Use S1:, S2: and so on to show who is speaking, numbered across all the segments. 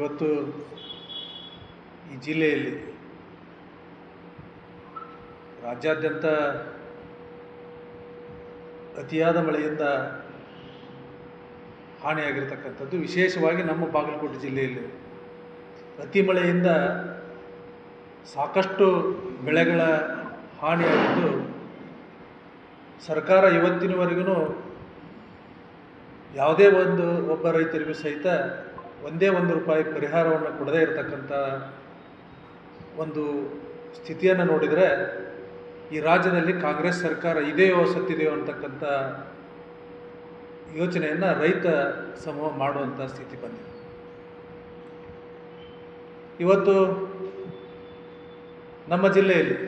S1: ಇವತ್ತು ಈ ಜಿಲ್ಲೆಯಲ್ಲಿ ರಾಜ್ಯಾದ್ಯಂತ ಅತಿಯಾದ ಮಳೆಯಿಂದ ಹಾನಿಯಾಗಿರ್ತಕ್ಕಂಥದ್ದು, ವಿಶೇಷವಾಗಿ ನಮ್ಮ ಬಾಗಲಕೋಟೆ ಜಿಲ್ಲೆಯಲ್ಲಿ ಅತಿ ಮಳೆಯಿಂದ ಸಾಕಷ್ಟು ಬೆಳೆಗಳ ಹಾನಿಯಾಗಿದ್ದು, ಸರ್ಕಾರ ಇವತ್ತಿನವರೆಗೂ ಯಾವುದೇ ಒಬ್ಬ ರೈತರಿಗೂ ಸಹಿತ ಒಂದೇ ರೂಪಾಯಿ ಪರಿಹಾರವನ್ನು ಕೊಡದೇ ಇರತಕ್ಕಂಥ ಒಂದು ಸ್ಥಿತಿಯನ್ನು ನೋಡಿದರೆ ಈ ರಾಜ್ಯದಲ್ಲಿ ಕಾಂಗ್ರೆಸ್ ಸರ್ಕಾರ ಇದೆಯೋ ಸತ್ತಿದೆಯೋ ಅಂತಕ್ಕಂಥ ಯೋಚನೆಯನ್ನು ರೈತ ಸಮೂಹ ಮಾಡುವಂಥ ಸ್ಥಿತಿ ಬಂದಿದೆ. ಇವತ್ತು ನಮ್ಮ ಜಿಲ್ಲೆಯಲ್ಲಿ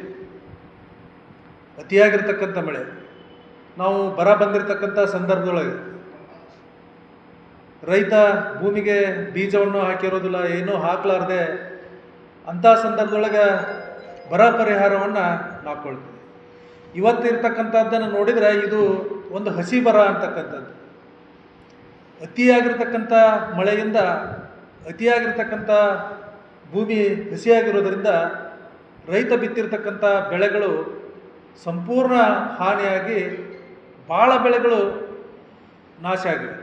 S1: ಅತಿಯಾಗಿರ್ತಕ್ಕಂಥ ಮಳೆ, ನಾವು ಬರ ಬಂದಿರತಕ್ಕಂಥ ಸಂದರ್ಭದೊಳಗೆ ರೈತ ಭೂಮಿಗೆ ಬೀಜವನ್ನು ಹಾಕಿರೋದಿಲ್ಲ, ಏನೂ ಹಾಕಲಾರ್ದೆ ಅಂಥ ಸಂದರ್ಭದೊಳಗೆ ಬರ ಪರಿಹಾರವನ್ನು ನಾವು ಕೊಡ್ತೀವಿ. ಇವತ್ತಿರ್ತಕ್ಕಂಥದ್ದನ್ನು ನೋಡಿದರೆ ಇದು ಒಂದು ಹಸಿ ಬರ ಅಂತಕ್ಕಂಥದ್ದು. ಅತಿಯಾಗಿರ್ತಕ್ಕಂಥ ಮಳೆಯಿಂದ ಅತಿಯಾಗಿರ್ತಕ್ಕಂಥ ಭೂಮಿ ಹಸಿಯಾಗಿರೋದರಿಂದ ರೈತ ಬಿತ್ತಿರ್ತಕ್ಕಂಥ ಬೆಳೆಗಳು ಸಂಪೂರ್ಣ ಹಾನಿಯಾಗಿ ಭಾಳ ಬೆಳೆಗಳು ನಾಶ ಆಗಿವೆ.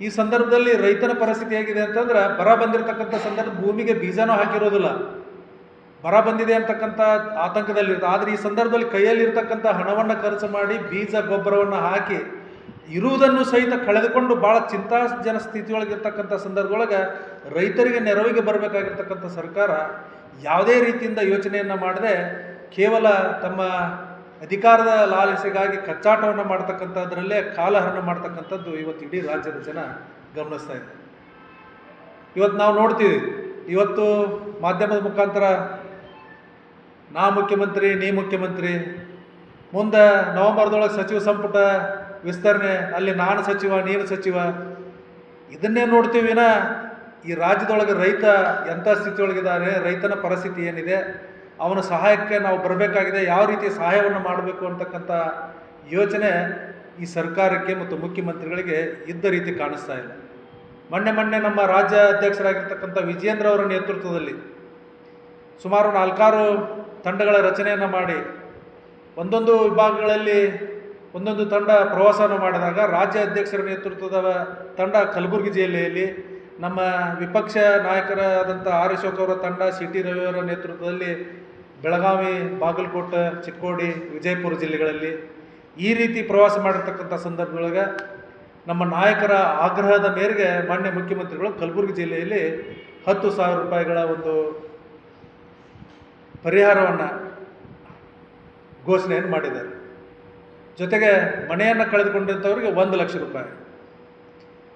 S1: ಈ ಸಂದರ್ಭದಲ್ಲಿ ರೈತನ ಪರಿಸ್ಥಿತಿ ಹೇಗಿದೆ ಅಂತಂದ್ರೆ, ಬರ ಬಂದಿರತಕ್ಕಂಥ ಸಂದರ್ಭ ಭೂಮಿಗೆ ಬೀಜನೂ ಹಾಕಿರೋದಿಲ್ಲ, ಬರ ಬಂದಿದೆ ಅಂತಕ್ಕಂಥ ಆತಂಕದಲ್ಲಿರುತ್ತೆ. ಆದರೆ ಈ ಸಂದರ್ಭದಲ್ಲಿ ಕೈಯಲ್ಲಿರ್ತಕ್ಕಂಥ ಹಣವನ್ನು ಖರ್ಚು ಮಾಡಿ ಬೀಜ ಗೊಬ್ಬರವನ್ನು ಹಾಕಿ ಇರುವುದನ್ನು ಸಹಿತ ಕಳೆದುಕೊಂಡು ಭಾಳ ಚಿಂತಾಜನ ಸ್ಥಿತಿಯೊಳಗಿರ್ತಕ್ಕಂಥ ಸಂದರ್ಭದೊಳಗೆ ರೈತರಿಗೆ ನೆರವಿಗೆ ಬರಬೇಕಾಗಿರ್ತಕ್ಕಂಥ ಸರ್ಕಾರ ಯಾವುದೇ ರೀತಿಯಿಂದ ಯೋಚನೆಯನ್ನು ಮಾಡದೆ ಕೇವಲ ತಮ್ಮ ಅಧಿಕಾರದ ಲಾಲಸೆಗಾಗಿ ಕಚ್ಚಾಟವನ್ನು ಮಾಡ್ತಕ್ಕಂಥದ್ರಲ್ಲೇ ಕಾಲಹರಣ ಮಾಡ್ತಕ್ಕಂಥದ್ದು ಇವತ್ತು ಇಡೀ ರಾಜ್ಯದ ಜನ ಗಮನಿಸ್ತಾ ಇದ್ದಾರೆ. ಇವತ್ತು ನಾವು ನೋಡ್ತೀವಿ, ಇವತ್ತು ಮಾಧ್ಯಮದ ಮುಖಾಂತರ ನಾ ಮುಖ್ಯಮಂತ್ರಿ ನೀ ಮುಖ್ಯಮಂತ್ರಿ, ಮುಂದೆ ನವೆಂಬರ್ದೊಳಗೆ ಸಚಿವ ಸಂಪುಟ ವಿಸ್ತರಣೆ, ಅಲ್ಲಿ ನಾನು ಸಚಿವ ನೀನು ಸಚಿವ, ಇದನ್ನೇ ನೋಡ್ತೀವಿನ ಈ ರಾಜ್ಯದೊಳಗೆ ರೈತ ಎಂಥ ಸ್ಥಿತಿಯೊಳಗಿದ್ದಾನೆ, ರೈತನ ಪರಿಸ್ಥಿತಿ ಏನಿದೆ, ಅವನ ಸಹಾಯಕ್ಕೆ ನಾವು ಬರಬೇಕಾಗಿದೆ, ಯಾವ ರೀತಿ ಸಹಾಯವನ್ನು ಮಾಡಬೇಕು ಅಂತಕ್ಕಂಥ ಯೋಚನೆ ಈ ಸರ್ಕಾರಕ್ಕೆ ಮತ್ತು ಮುಖ್ಯಮಂತ್ರಿಗಳಿಗೆ ಇದ್ದ ರೀತಿ ಕಾಣಿಸ್ತಾ ಇಲ್ಲ. ಮೊನ್ನೆ ನಮ್ಮ ರಾಜ್ಯ ಅಧ್ಯಕ್ಷರಾಗಿರ್ತಕ್ಕಂಥ ವಿಜಯೇಂದ್ರ ಅವರ ನೇತೃತ್ವದಲ್ಲಿ ಸುಮಾರು 4-6 ತಂಡಗಳ ರಚನೆಯನ್ನು ಮಾಡಿ ಒಂದೊಂದು ವಿಭಾಗಗಳಲ್ಲಿ ಒಂದೊಂದು ತಂಡ ಪ್ರವಾಸವನ್ನು ಮಾಡಿದಾಗ ರಾಜ್ಯ ಅಧ್ಯಕ್ಷರ ನೇತೃತ್ವದ ತಂಡ ಕಲಬುರಗಿ ಜಿಲ್ಲೆಯಲ್ಲಿ, ನಮ್ಮ ವಿಪಕ್ಷ ನಾಯಕರಾದಂಥ ಆರ್ ಅಶೋಕ್ ಅವರ ತಂಡ ಸಿ.ಟಿ. ರವಿಯವರ ನೇತೃತ್ವದಲ್ಲಿ ಬೆಳಗಾವಿ, ಬಾಗಲಕೋಟೆ, ಚಿಕ್ಕೋಡಿ, ವಿಜಯಪುರ ಜಿಲ್ಲೆಗಳಲ್ಲಿ ಈ ರೀತಿ ಪ್ರವಾಸ ಮಾಡಿರ್ತಕ್ಕಂಥ ಸಂದರ್ಭದೊಳಗೆ ನಮ್ಮ ನಾಯಕರ ಆಗ್ರಹದ ಮೇರೆಗೆ ಮಾನ್ಯ ಮುಖ್ಯಮಂತ್ರಿಗಳು ಕಲಬುರಗಿ ಜಿಲ್ಲೆಯಲ್ಲಿ 10,000 ರೂಪಾಯಿಗಳ ಒಂದು ಪರಿಹಾರವನ್ನು ಘೋಷಣೆಯನ್ನು ಮಾಡಿದ್ದಾರೆ. ಜೊತೆಗೆ ಮನೆಯನ್ನು ಕಳೆದುಕೊಂಡಿದ್ದವರಿಗೆ 1 ಲಕ್ಷ ರೂಪಾಯಿ.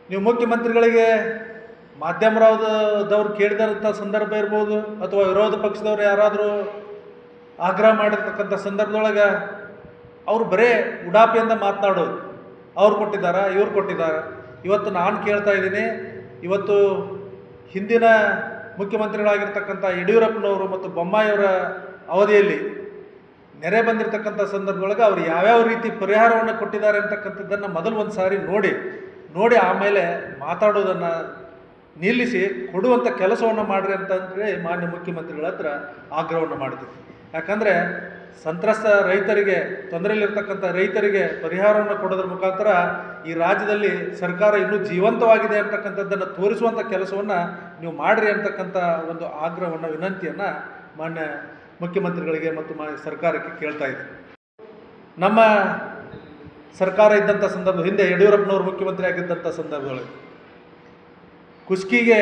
S1: ನೀವು ಮುಖ್ಯಮಂತ್ರಿಗಳಿಗೆ ಮಾಧ್ಯಮದವ್ರು ಕೇಳಿದಂಥ ಸಂದರ್ಭ ಇರ್ಬೋದು, ಅಥವಾ ವಿರೋಧ ಪಕ್ಷದವ್ರು ಯಾರಾದರೂ ಆಗ್ರಹ ಮಾಡಿರ್ತಕ್ಕಂಥ ಸಂದರ್ಭದೊಳಗೆ ಅವರು ಬರೇ ಉಡಾಪಿಯಿಂದ ಮಾತನಾಡೋದು, ಅವ್ರು ಕೊಟ್ಟಿದ್ದಾರೆ, ಇವ್ರು ಕೊಟ್ಟಿದ್ದಾರೆ. ಇವತ್ತು ನಾನು ಕೇಳ್ತಾ ಇದ್ದೀನಿ, ಇವತ್ತು ಹಿಂದಿನ ಮುಖ್ಯಮಂತ್ರಿಗಳಾಗಿರ್ತಕ್ಕಂಥ ಯಡಿಯೂರಪ್ಪನವರು ಮತ್ತು ಬೊಮ್ಮಾಯಿಯವರ ಅವಧಿಯಲ್ಲಿ ನೆರೆ ಬಂದಿರತಕ್ಕಂಥ ಸಂದರ್ಭದೊಳಗೆ ಅವರು ಯಾವ್ಯಾವ ರೀತಿ ಪರಿಹಾರವನ್ನು ಕೊಟ್ಟಿದ್ದಾರೆ ಅಂತಕ್ಕಂಥದ್ದನ್ನು ಮೊದಲು ಒಂದು ಸಾರಿ ನೋಡಿ ಆಮೇಲೆ ಮಾತಾಡೋದನ್ನು ನಿಲ್ಲಿಸಿ ಕೊಡುವಂಥ ಕೆಲಸವನ್ನು ಮಾಡಿರಿ ಅಂತಂದರೆ ಮಾನ್ಯ ಮುಖ್ಯಮಂತ್ರಿಗಳ ಹತ್ರ ಆಗ್ರಹವನ್ನು ಮಾಡ್ತೀವಿ. ಯಾಕಂದರೆ ಸಂತ್ರಸ್ತ ರೈತರಿಗೆ, ತೊಂದರೆಯಲ್ಲಿರ್ತಕ್ಕಂಥ ರೈತರಿಗೆ ಪರಿಹಾರವನ್ನು ಕೊಡೋದ್ರ ಮುಖಾಂತರ ಈ ರಾಜ್ಯದಲ್ಲಿ ಸರ್ಕಾರ ಇನ್ನೂ ಜೀವಂತವಾಗಿದೆ ಅಂತಕ್ಕಂಥದ್ದನ್ನು ತೋರಿಸುವಂಥ ಕೆಲಸವನ್ನು ನೀವು ಮಾಡಿರಿ ಅಂತಕ್ಕಂಥ ಒಂದು ಆಗ್ರಹವನ್ನು, ವಿನಂತಿಯನ್ನು ಮಾನ್ಯ ಮುಖ್ಯಮಂತ್ರಿಗಳಿಗೆ ಮತ್ತು ಸರ್ಕಾರಕ್ಕೆ ಕೇಳ್ತಾ ಇದೆ. ನಮ್ಮ ಸರ್ಕಾರ ಇದ್ದಂಥ ಸಂದರ್ಭ, ಹಿಂದೆ ಯಡಿಯೂರಪ್ಪನವರು ಮುಖ್ಯಮಂತ್ರಿ ಆಗಿದ್ದಂಥ ಸಂದರ್ಭದೊಳಗೆ ಕುಸ್ಕಿಗೆ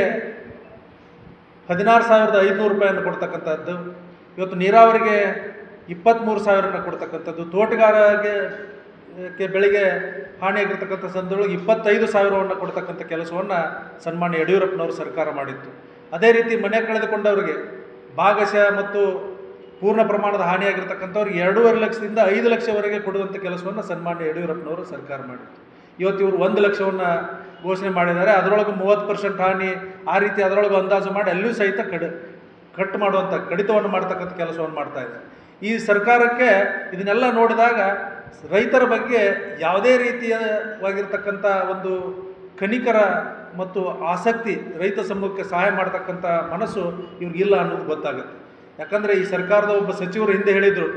S1: 16,500 ರೂಪಾಯಿಯನ್ನು ಕೊಡ್ತಕ್ಕಂಥದ್ದು, ಇವತ್ತು ನೀರಾವರಿಗೆ 23,000 ಕೊಡ್ತಕ್ಕಂಥದ್ದು, ತೋಟಗಾರರಿಗೆ ಬೆಳೆಗೆ ಹಾನಿಯಾಗಿರ್ತಕ್ಕಂಥ ಸಂದರ್ಭದೊಳಗೆ 25,000 ಕೊಡ್ತಕ್ಕಂಥ ಕೆಲಸವನ್ನು ಸನ್ಮಾನ್ಯ ಯಡಿಯೂರಪ್ಪನವರು ಸರ್ಕಾರ ಮಾಡಿತ್ತು. ಅದೇ ರೀತಿ ಮನೆ ಕಳೆದುಕೊಂಡವರಿಗೆ ಭಾಗಶಃ ಮತ್ತು ಪೂರ್ಣ ಪ್ರಮಾಣದ ಹಾನಿಯಾಗಿರ್ತಕ್ಕಂಥವ್ರಿಗೆ 2.5 ಲಕ್ಷದಿಂದ 5 ಲಕ್ಷವರೆಗೆ ಕೊಡುವಂಥ ಕೆಲಸವನ್ನು ಸನ್ಮಾನ್ಯ ಯಡಿಯೂರಪ್ಪನವರು ಸರ್ಕಾರ ಮಾಡಿತ್ತು. ಇವತ್ತು ಇವರು 1 ಲಕ್ಷವನ್ನು ಘೋಷಣೆ ಮಾಡಿದ್ದಾರೆ. ಅದರೊಳಗೆ 30% ಹಾನಿ, ಆ ರೀತಿ ಅದರೊಳಗೆ ಅಂದಾಜು ಮಾಡಿ ಅಲ್ಲಿಯೂ ಸಹಿತ ಕಡಿತವನ್ನು ಮಾಡ್ತಕ್ಕಂಥ ಕೆಲಸವನ್ನು ಮಾಡ್ತಾ ಇದ್ದಾರೆ. ಈ ಸರ್ಕಾರಕ್ಕೆ ಇದನ್ನೆಲ್ಲ ನೋಡಿದಾಗ ರೈತರ ಬಗ್ಗೆ ಯಾವುದೇ ರೀತಿಯವಾಗಿರ್ತಕ್ಕಂಥ ಒಂದು ಕನಿಕರ ಮತ್ತು ಆಸಕ್ತಿ ರೈತ ಸಮೂಹಕ್ಕೆ ಸಹಾಯ ಮಾಡ್ತಕ್ಕಂಥ ಮನಸ್ಸು ಇವ್ರಿಗಿಲ್ಲ ಅನ್ನೋದು ಗೊತ್ತಾಗುತ್ತೆ. ಯಾಕಂದರೆ ಈ ಸರ್ಕಾರದ ಒಬ್ಬ ಸಚಿವರು ಹಿಂದೆ ಹೇಳಿದರು,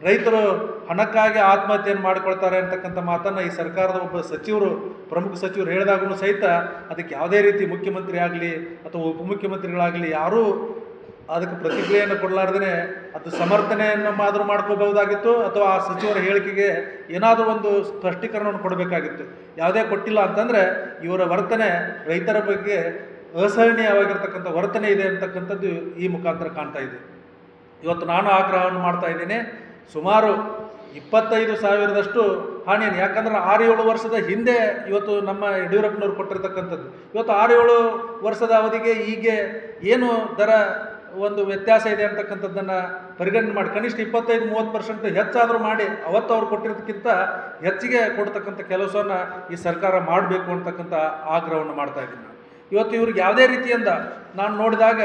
S1: ರೈತರು ಹಣಕ್ಕಾಗಿ ಆತ್ಮಹತ್ಯೆಯನ್ನು ಮಾಡಿಕೊಳ್ತಾರೆ ಅಂತಕ್ಕಂಥ ಮಾತನ್ನು ಈ ಸರ್ಕಾರದ ಒಬ್ಬ ಸಚಿವರು, ಪ್ರಮುಖ ಸಚಿವರು ಹೇಳಿದಾಗೂ ಸಹಿತ ಅದಕ್ಕೆ ಯಾವುದೇ ರೀತಿ ಮುಖ್ಯಮಂತ್ರಿ ಆಗಲಿ ಅಥವಾ ಉಪಮುಖ್ಯಮಂತ್ರಿಗಳಾಗಲಿ ಯಾರೂ ಅದಕ್ಕೆ ಪ್ರತಿಕ್ರಿಯೆಯನ್ನು ಕೊಡಲಾರ್ದೇ ಅದು ಸಮರ್ಥನೆಯನ್ನು ಆದರೂ ಮಾಡ್ಕೋಬಹುದಾಗಿತ್ತು, ಅಥವಾ ಆ ಸಚಿವರ ಹೇಳಿಕೆಗೆ ಏನಾದರೂ ಒಂದು ಸ್ಪಷ್ಟೀಕರಣವನ್ನು ಕೊಡಬೇಕಾಗಿತ್ತು. ಯಾವುದೇ ಕೊಟ್ಟಿಲ್ಲ ಅಂತಂದರೆ ಇವರ ವರ್ತನೆ ರೈತರ ಬಗ್ಗೆ ಅಸಹನೀಯವಾಗಿರ್ತಕ್ಕಂಥ ವರ್ತನೆ ಇದೆ ಅಂತಕ್ಕಂಥದ್ದು ಈ ಮುಖಾಂತರ ಕಾಣ್ತಾ ಇದೆ. ಇವತ್ತು ನಾನು ಆಗ್ರಹವನ್ನು ಮಾಡ್ತಾ ಇದ್ದೇನೆ, ಸುಮಾರು 25,000ದಷ್ಟು ಹಾನಿಯನ್ನು, ಯಾಕಂದ್ರೆ 6-7 ವರ್ಷದ ಹಿಂದೆ ಇವತ್ತು ನಮ್ಮ ಯಡಿಯೂರಪ್ಪನವ್ರು ಕೊಟ್ಟಿರ್ತಕ್ಕಂಥದ್ದು, ಇವತ್ತು 6-7 ವರ್ಷದ ಅವಧಿಗೆ ಹೀಗೆ ಏನು ದರ ಒಂದು ವ್ಯತ್ಯಾಸ ಇದೆ ಅಂತಕ್ಕಂಥದ್ದನ್ನು ಪರಿಗಣನೆ ಮಾಡಿ ಕನಿಷ್ಠ 25-30% ಹೆಚ್ಚಾದರೂ ಮಾಡಿ ಅವತ್ತು ಅವ್ರು ಕೊಟ್ಟಿರೋದಕ್ಕಿಂತ ಹೆಚ್ಚಿಗೆ ಕೊಡ್ತಕ್ಕಂಥ ಕೆಲಸವನ್ನು ಈ ಸರ್ಕಾರ ಮಾಡಬೇಕು ಅಂತಕ್ಕಂಥ ಆಗ್ರಹವನ್ನು ಮಾಡ್ತಾ ಇದ್ದೀನಿ. ಇವತ್ತು ಇವ್ರಿಗೆ ಯಾವುದೇ ರೀತಿಯಿಂದ ನಾನು ನೋಡಿದಾಗ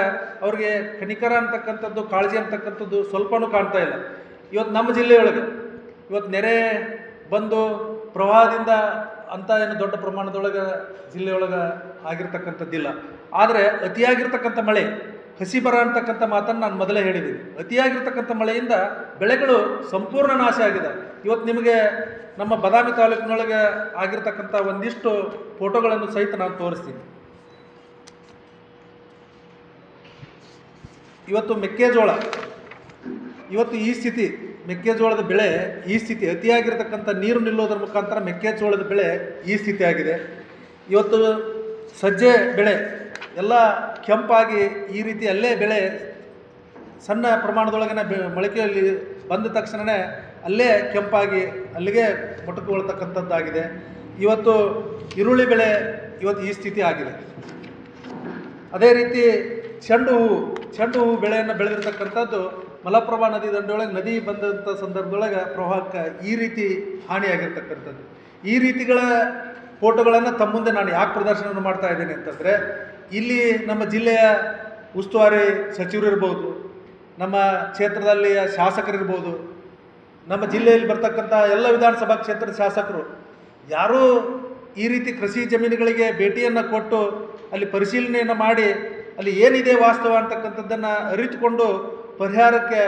S1: ಅವ್ರಿಗೆ ಕನಿಕರ ಅಂತಕ್ಕಂಥದ್ದು, ಕಾಳಜಿ ಅಂತಕ್ಕಂಥದ್ದು ಸ್ವಲ್ಪನೂ ಕಾಣ್ತಾ ಇಲ್ಲ. ಇವತ್ತು ನಮ್ಮ ಜಿಲ್ಲೆಯೊಳಗೆ ಇವತ್ತು ನೆರೆ ಬಂದು ಪ್ರವಾಹದಿಂದ ಅಂತ ಏನು ದೊಡ್ಡ ಪ್ರಮಾಣದೊಳಗೆ ಜಿಲ್ಲೆಯೊಳಗೆ ಆಗಿರ್ತಕ್ಕಂಥದ್ದಿಲ್ಲ. ಆದರೆ ಅತಿಯಾಗಿರ್ತಕ್ಕಂಥ ಮಳೆ, ಹಸಿ ಬರ ಅಂತಕ್ಕಂಥ ಮಾತನ್ನು ನಾನು ಮೊದಲೇ ಹೇಳಿದ್ದೀನಿ. ಅತಿಯಾಗಿರ್ತಕ್ಕಂಥ ಮಳೆಯಿಂದ ಬೆಳೆಗಳು ಸಂಪೂರ್ಣ ನಾಶ ಆಗಿದೆ. ಇವತ್ತು ನಿಮಗೆ ನಮ್ಮ ಬಾದಾಮಿ ತಾಲೂಕಿನೊಳಗೆ ಆಗಿರ್ತಕ್ಕಂಥ ಒಂದಿಷ್ಟು ಫೋಟೋಗಳನ್ನು ಸಹಿತ ನಾನು ತೋರಿಸ್ತೀನಿ. ಇವತ್ತು ಮೆಕ್ಕೆಜೋಳ, ಇವತ್ತು ಈ ಸ್ಥಿತಿ, ಮೆಕ್ಕೆಜೋಳದ ಬೆಳೆ ಈ ಸ್ಥಿತಿ, ಅತಿಯಾಗಿರ್ತಕ್ಕಂಥ ನೀರು ನಿಲ್ಲೋದ್ರ ಮುಖಾಂತರ ಮೆಕ್ಕೆಜೋಳದ ಬೆಳೆ ಈ ಸ್ಥಿತಿ ಆಗಿದೆ. ಇವತ್ತು ಸಜ್ಜೆ ಬೆಳೆ ಎಲ್ಲ ಕೆಂಪಾಗಿ ಈ ರೀತಿ ಅಲ್ಲೇ ಬೆಳೆ ಸಣ್ಣ ಪ್ರಮಾಣದೊಳಗಿನ ಮೊಳಕೆಯಲ್ಲಿ ಬಂದ ತಕ್ಷಣವೇ ಅಲ್ಲೇ ಕೆಂಪಾಗಿ ಅಲ್ಲಿಗೆ ಮೊಟಕುಗೊಳ್ತಕ್ಕಂಥದ್ದಾಗಿದೆ. ಇವತ್ತು ಈರುಳ್ಳಿ ಬೆಳೆ ಇವತ್ತು ಈ ಸ್ಥಿತಿ ಆಗಿದೆ. ಅದೇ ರೀತಿ ಚೆಂಡು ಹೂವು ಬೆಳೆಯನ್ನು ಬೆಳೆದಿರ್ತಕ್ಕಂಥದ್ದು ಮಲಪ್ರಭಾ ನದಿ ದಂಡೆಯೊಳಗೆ ನದಿ ಬಂದಂಥ ಸಂದರ್ಭದೊಳಗೆ ಪ್ರವಾಹಕ್ಕೆ ಈ ರೀತಿ ಹಾನಿಯಾಗಿರ್ತಕ್ಕಂಥದ್ದು. ಈ ರೀತಿಗಳ ಫೋಟೋಗಳನ್ನು ತಮ್ಮ ಮುಂದೆ ನಾನು ಯಾಕೆ ಪ್ರದರ್ಶನವನ್ನು ಮಾಡ್ತಾ ಇದ್ದೇನೆ ಅಂತಂದರೆ, ಇಲ್ಲಿ ನಮ್ಮ ಜಿಲ್ಲೆಯ ಉಸ್ತುವಾರಿ ಸಚಿವರು ಇರ್ಬೋದು, ನಮ್ಮ ಕ್ಷೇತ್ರದಲ್ಲಿಯ ಶಾಸಕರಿರ್ಬೋದು, ನಮ್ಮ ಜಿಲ್ಲೆಯಲ್ಲಿ ಬರ್ತಕ್ಕಂಥ ಎಲ್ಲ ವಿಧಾನಸಭಾ ಕ್ಷೇತ್ರದ ಶಾಸಕರು ಯಾರೂ ಈ ರೀತಿ ಕೃಷಿ ಜಮೀನುಗಳಿಗೆ ಭೇಟಿಯನ್ನು ಕೊಟ್ಟು ಅಲ್ಲಿ ಪರಿಶೀಲನೆಯನ್ನು ಮಾಡಿ ಅಲ್ಲಿ ಏನಿದೆ ವಾಸ್ತವ ಅಂತಕ್ಕಂಥದ್ದನ್ನು ಅರಿತುಕೊಂಡು ಪರಿಹಾರಕ್ಕೆ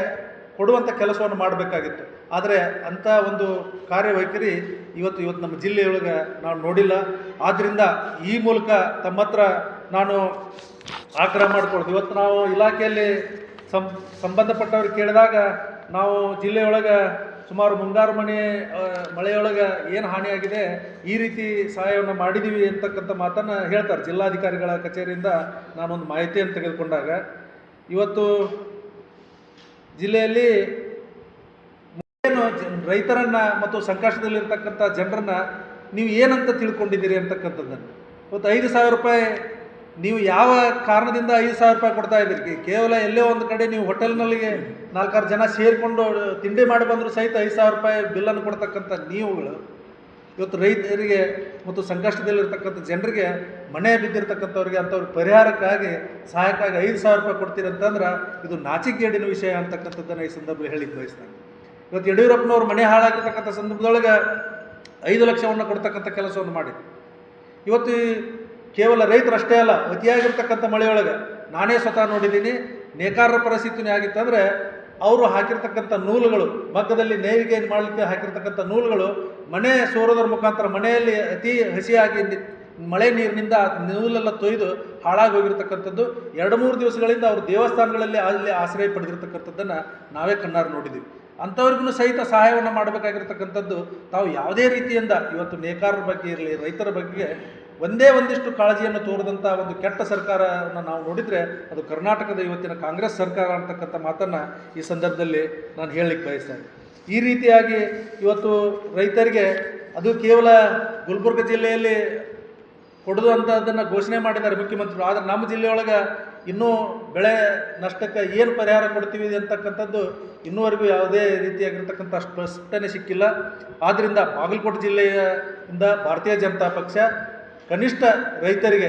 S1: ಕೊಡುವಂಥ ಕೆಲಸವನ್ನು ಮಾಡಬೇಕಾಗಿತ್ತು. ಆದರೆ ಅಂಥ ಒಂದು ಕಾರ್ಯವೈಖರಿ ಇವತ್ತು ನಮ್ಮ ಜಿಲ್ಲೆಯೊಳಗೆ ನಾವು ನೋಡಿಲ್ಲ. ಆದ್ದರಿಂದ ಈ ಮೂಲಕ ತಮ್ಮ ಹತ್ರ ನಾನು ಆಗ್ರಹ ಮಾಡಿಕೊಳ್ತೀವಿ. ಇವತ್ತು ನಾವು ಇಲಾಖೆಯಲ್ಲಿ ಸಂಬಂಧಪಟ್ಟವ್ರಿಗೆ ಕೇಳಿದಾಗ ನಾವು ಜಿಲ್ಲೆಯೊಳಗೆ ಸುಮಾರು ಮುಂಗಾರು ಮಳೆಯೊಳಗೆ ಏನು ಹಾನಿಯಾಗಿದೆ ಈ ರೀತಿ ಸಹಾಯವನ್ನು ಮಾಡಿದ್ದೀವಿ ಅಂತಕ್ಕಂಥ ಮಾತನ್ನು ಹೇಳ್ತಾರೆ. ಜಿಲ್ಲಾಧಿಕಾರಿಗಳ ಕಚೇರಿಯಿಂದ ನಾನೊಂದು ಮಾಹಿತಿಯನ್ನು ತೆಗೆದುಕೊಂಡಾಗ ಇವತ್ತು ಜಿಲ್ಲೆಯಲ್ಲಿ ಏನು ರೈತರನ್ನು ಮತ್ತು ಸಂಕಷ್ಟದಲ್ಲಿರ್ತಕ್ಕಂಥ ಜನರನ್ನು ನೀವು ಏನಂತ ತಿಳ್ಕೊಂಡಿದ್ದೀರಿ ಅಂತಕ್ಕಂಥದ್ದನ್ನು, ಇವತ್ತು 5,000 ರೂಪಾಯಿ ನೀವು ಯಾವ ಕಾರಣದಿಂದ 5,000 ರೂಪಾಯಿ ಕೊಡ್ತಾ ಇದ್ದೀರಿ? ಕೇವಲ ಎಲ್ಲೋ ಒಂದು ಕಡೆ ನೀವು ಹೋಟೆಲ್ನಲ್ಲಿಗೆ 4-6 ಜನ ಸೇರಿಕೊಂಡು ತಿಂಡಿ ಮಾಡಿ ಬಂದರೂ ಸಹಿತ 5,000 ರೂಪಾಯಿ ಬಿಲ್ಲನ್ನು ಕೊಡ್ತಕ್ಕಂಥ ನೀವುಗಳು ಇವತ್ತು ರೈತರಿಗೆ ಮತ್ತು ಸಂಕಷ್ಟದಲ್ಲಿರ್ತಕ್ಕಂಥ ಜನರಿಗೆ, ಮನೆ ಬಿದ್ದಿರ್ತಕ್ಕಂಥವ್ರಿಗೆ ಅಂಥವ್ರಿಗೆ ಪರಿಹಾರಕ್ಕಾಗಿ ಸಹಾಯಕ್ಕಾಗಿ 5,000 ರೂಪಾಯಿ ಕೊಡ್ತೀರಂತಂದ್ರೆ ಇದು ನಾಚಿಕೆಗೇಡಿನ ವಿಷಯ ಅಂತಕ್ಕಂಥದ್ದನ್ನು ಈ ಸಂದರ್ಭದಲ್ಲಿ ಹೇಳಿಕ್ಕೆ ಬಯಸ್ತಾನೆ. ಇವತ್ತು ಯಡಿಯೂರಪ್ಪನವ್ರು ಮನೆ ಹಾಳಾಗಿರ್ತಕ್ಕಂಥ ಸಂದರ್ಭದೊಳಗೆ 5 ಲಕ್ಷವನ್ನು ಕೊಡ್ತಕ್ಕಂಥ ಕೆಲಸವನ್ನು ಮಾಡಿದ್ರು. ಇವತ್ತು ಕೇವಲ ರೈತರಷ್ಟೇ ಅಲ್ಲ, ಅತಿಯಾಗಿರ್ತಕ್ಕಂಥ ಮಳೆಯೊಳಗೆ ನಾನೇ ಸ್ವತಃ ನೋಡಿದ್ದೀನಿ. ನೇಕಾರರ ಪರಿಸ್ಥಿತಿನೇ ಆಗಿತ್ತಂದರೆ ಅವರು ಹಾಕಿರ್ತಕ್ಕಂಥ ನೂಲುಗಳು, ಮಗ್ಗದಲ್ಲಿ ನೇರಿಗೆ ಮಾಡಲಿಕ್ಕೆ ಹಾಕಿರ್ತಕ್ಕಂಥ ನೂಲುಗಳು ಮನೆ ಸೋರೋದ್ರ ಮುಖಾಂತರ ಮನೆಯಲ್ಲಿ ಅತಿ ಹಸಿಯಾಗಿ ಮಳೆ ನೀರಿನಿಂದ ನೂಲೆಲ್ಲ ತೊಯ್ದು ಹಾಳಾಗಿ ಹೋಗಿರ್ತಕ್ಕಂಥದ್ದು 2-3 ದಿವಸಗಳಿಂದ ಅವರು ದೇವಸ್ಥಾನಗಳಲ್ಲಿ ಅಲ್ಲಿ ಆಶ್ರಯ ಪಡೆದಿರ್ತಕ್ಕಂಥದ್ದನ್ನು ನಾವೇ ಕಣ್ಣಾರು ನೋಡಿದ್ದೀವಿ. ಅಂಥವ್ರಿಗೂ ಸಹಿತ ಸಹಾಯವನ್ನು ಮಾಡಬೇಕಾಗಿರ್ತಕ್ಕಂಥದ್ದು ತಾವು ಯಾವುದೇ ರೀತಿಯಿಂದ ಇವತ್ತು ನೇಕಾರರ ಬಗ್ಗೆ ಇರಲಿ, ರೈತರ ಬಗ್ಗೆ ಒಂದಿಷ್ಟು ಕಾಳಜಿಯನ್ನು ತೋರಿದಂಥ ಒಂದು ಕೆಟ್ಟ ಸರ್ಕಾರವನ್ನು ನಾವು ನೋಡಿದರೆ ಅದು ಕರ್ನಾಟಕದ ಇವತ್ತಿನ ಕಾಂಗ್ರೆಸ್ ಸರ್ಕಾರ ಅಂತಕ್ಕಂಥ ಮಾತನ್ನು ಈ ಸಂದರ್ಭದಲ್ಲಿ ನಾನು ಹೇಳಲಿಕ್ಕೆ ಬಯಸ್ತೇನೆ. ಈ ರೀತಿಯಾಗಿ ಇವತ್ತು ರೈತರಿಗೆ ಅದು ಕೇವಲ ಗುಲ್ಬರ್ಗ ಜಿಲ್ಲೆಯಲ್ಲಿ ಕೊಡೋದು ಅಂಥದ್ದನ್ನು ಘೋಷಣೆ ಮಾಡಿದ್ದಾರೆ ಮುಖ್ಯಮಂತ್ರಿಗಳು. ಆದರೆ ನಮ್ಮ ಜಿಲ್ಲೆಯೊಳಗೆ ಇನ್ನೂ ಬೆಳೆ ನಷ್ಟಕ್ಕೆ ಏನು ಪರಿಹಾರ ಕೊಡ್ತೀವಿ ಅಂತಕ್ಕಂಥದ್ದು ಇನ್ನೂವರೆಗೂ ಯಾವುದೇ ರೀತಿಯಾಗಿರ್ತಕ್ಕಂಥ ಸ್ಪಷ್ಟನೆ ಸಿಕ್ಕಿಲ್ಲ. ಆದ್ದರಿಂದ ಬಾಗಲಕೋಟೆ ಜಿಲ್ಲೆಯಿಂದ ಭಾರತೀಯ ಜನತಾ ಪಕ್ಷ ಕನಿಷ್ಠ ರೈತರಿಗೆ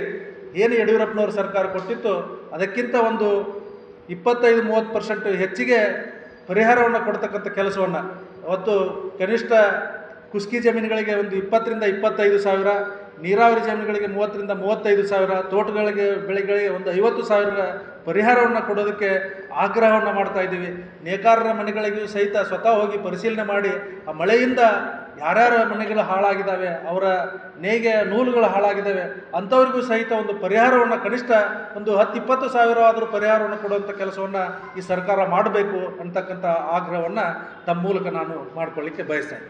S1: ಏನು ಯಡಿಯೂರಪ್ಪನವ್ರ ಸರ್ಕಾರ ಕೊಟ್ಟಿತ್ತು ಅದಕ್ಕಿಂತ ಒಂದು 25-30% ಹೆಚ್ಚಿಗೆ ಪರಿಹಾರವನ್ನು ಕೊಡ್ತಕ್ಕಂಥ ಕೆಲಸವನ್ನು, ಅವತ್ತು ಕನಿಷ್ಠ ಕುಸ್ಕಿ ಜಮೀನುಗಳಿಗೆ ಒಂದು 20,000 ರಿಂದ 25,000, ನೀರಾವರಿ ಜಮೀನುಗಳಿಗೆ 30ರಿಂದ 35 ಸಾವಿರ, ತೋಟಗಳಿಗೆ ಬೆಳೆಗಳಿಗೆ ಒಂದು 50,000 ಪರಿಹಾರವನ್ನು ಕೊಡೋದಕ್ಕೆ ಆಗ್ರಹವನ್ನು ಮಾಡ್ತಾ ಇದ್ದೀವಿ. ನೇಕಾರರ ಮನೆಗಳಿಗೂ ಸಹಿತ ಸ್ವತಃ ಹೋಗಿ ಪರಿಶೀಲನೆ ಮಾಡಿ ಆ ಮಳೆಯಿಂದ ಯಾರ್ಯಾರ ಮನೆಗಳು ಹಾಳಾಗಿದ್ದಾವೆ, ಅವರ ನೇಯ್ಗೆ ನೂಲುಗಳು ಹಾಳಾಗಿದ್ದಾವೆ ಅಂಥವ್ರಿಗೂ ಸಹಿತ ಒಂದು ಪರಿಹಾರವನ್ನು ಕನಿಷ್ಠ ಒಂದು 10-20 ಸಾವಿರ ಆದರೂ ಪರಿಹಾರವನ್ನು ಕೊಡುವಂಥ ಕೆಲಸವನ್ನು ಈ ಸರ್ಕಾರ ಮಾಡಬೇಕು ಅಂತಕ್ಕಂಥ ಆಗ್ರಹವನ್ನು ತಮ್ಮ ಮೂಲಕ ನಾನು ಮಾಡಿಕೊಳ್ಳಿಕ್ಕೆ ಬಯಸ್ತೇನೆ.